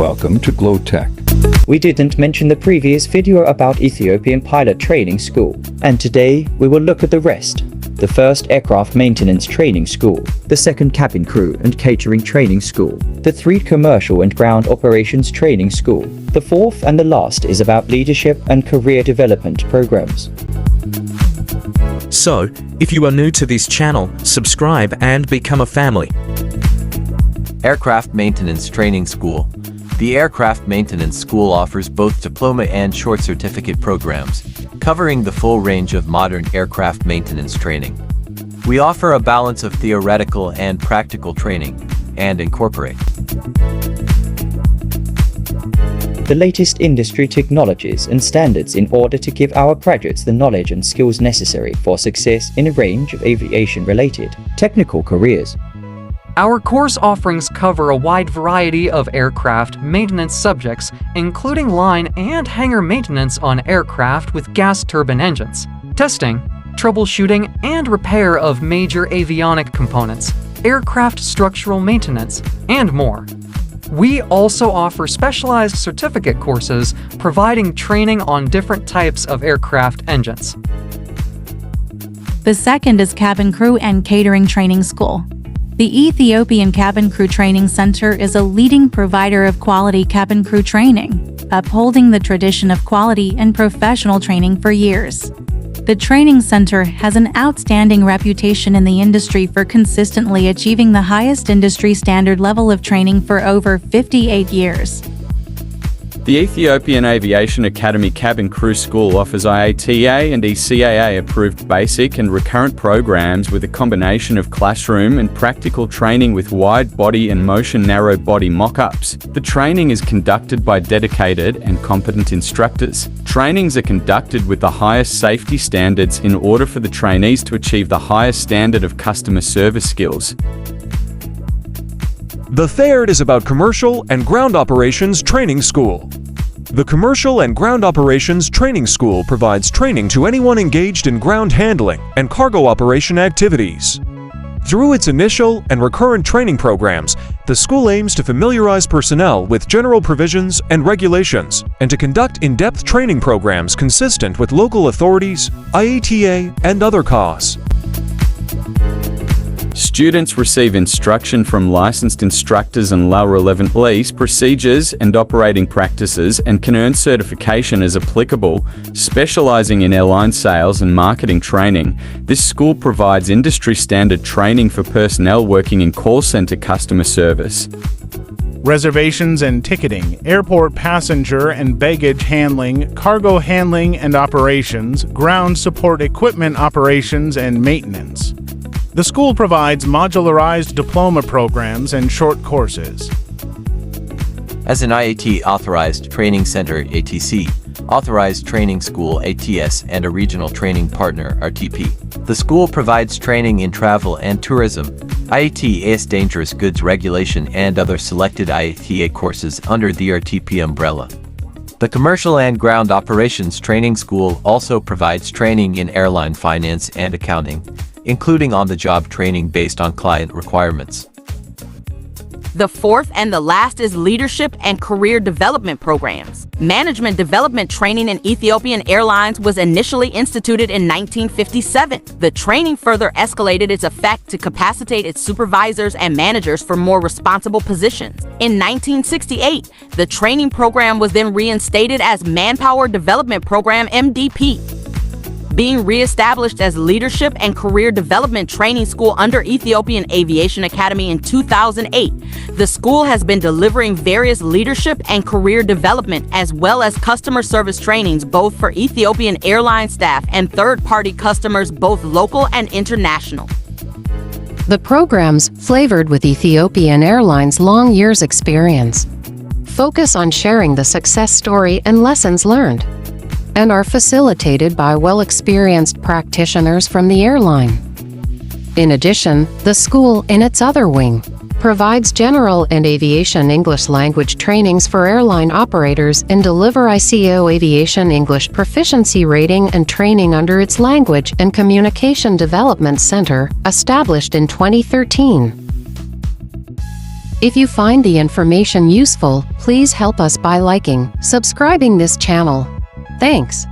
Welcome to Glow Tech. We didn't mention the previous video about Ethiopian Pilot Training School, and today we will look at the rest. The first Aircraft Maintenance Training School, the second Cabin Crew and Catering Training School, the third Commercial and Ground Operations Training School, the fourth and the last is about leadership and career development programs. So, if you are new to this channel, subscribe and become a family. Aircraft Maintenance Training School. The Aircraft Maintenance School offers both diploma and short certificate programs, covering the full range of modern aircraft maintenance training. We offer a balance of theoretical and practical training, and incorporate the latest industry technologies and standards in order to give our graduates the knowledge and skills necessary for success in a range of aviation-related technical careers. Our course offerings cover a wide variety of aircraft maintenance subjects, including line and hangar maintenance on aircraft with gas turbine engines, testing, troubleshooting, and repair of major avionic components, aircraft structural maintenance, and more. We also offer specialized certificate courses providing training on different types of aircraft engines. The second is Cabin Crew and Catering Training School. The Ethiopian Cabin Crew Training Center is a leading provider of quality cabin crew training, upholding the tradition of quality and professional training for years. The training center has an outstanding reputation in the industry for consistently achieving the highest industry standard level of training for over 58 years. The Ethiopian Aviation Academy Cabin Crew School offers IATA and ECAA approved basic and recurrent programs with a combination of classroom and practical training with wide body and motion narrow body mock-ups. The training is conducted by dedicated and competent instructors. Trainings are conducted with the highest safety standards in order for the trainees to achieve the highest standard of customer service skills. The third is about Commercial and Ground Operations Training School. The Commercial and Ground Operations Training School provides training to anyone engaged in ground handling and cargo operation activities. Through its initial and recurrent training programs, the school aims to familiarize personnel with general provisions and regulations and to conduct in-depth training programs consistent with local authorities, IATA, and other CAS. Students receive instruction from licensed instructors on law-relevant lease procedures and operating practices and can earn certification as applicable, specializing in airline sales and marketing training. This school provides industry-standard training for personnel working in call center customer service. Reservations and ticketing, airport passenger and baggage handling, cargo handling and operations, ground support equipment operations and maintenance. The school provides modularized diploma programs and short courses. As an IAT Authorized Training Center ATC, Authorized Training School ATS, and a regional training partner RTP, the school provides training in travel and tourism, IATA dangerous goods regulation, and other selected IATA courses under the RTP umbrella. The Commercial and Ground Operations Training School also provides training in airline finance and accounting, including on-the-job training based on client requirements. The fourth and the last is Leadership and Career Development Programs. Management development training in Ethiopian Airlines was initially instituted in 1957. The training further escalated its effect to capacitate its supervisors and managers for more responsible positions. In 1968, the training program was then reinstated as Manpower Development Program MDP. Being re-established as Leadership and Career Development Training School under Ethiopian Aviation Academy in 2008, the school has been delivering various leadership and career development as well as customer service trainings both for Ethiopian airline staff and third-party customers, both local and international. The programs, flavored with Ethiopian Airlines' long years experience, focus on sharing the success story and lessons learned, and are facilitated by well-experienced practitioners from the airline. In addition, the school, in its other wing, provides general and aviation English language trainings for airline operators and deliver ICAO Aviation English Proficiency Rating and training under its Language and Communication Development Center, established in 2013. If you find the information useful, please help us by liking, subscribing this channel. Thanks.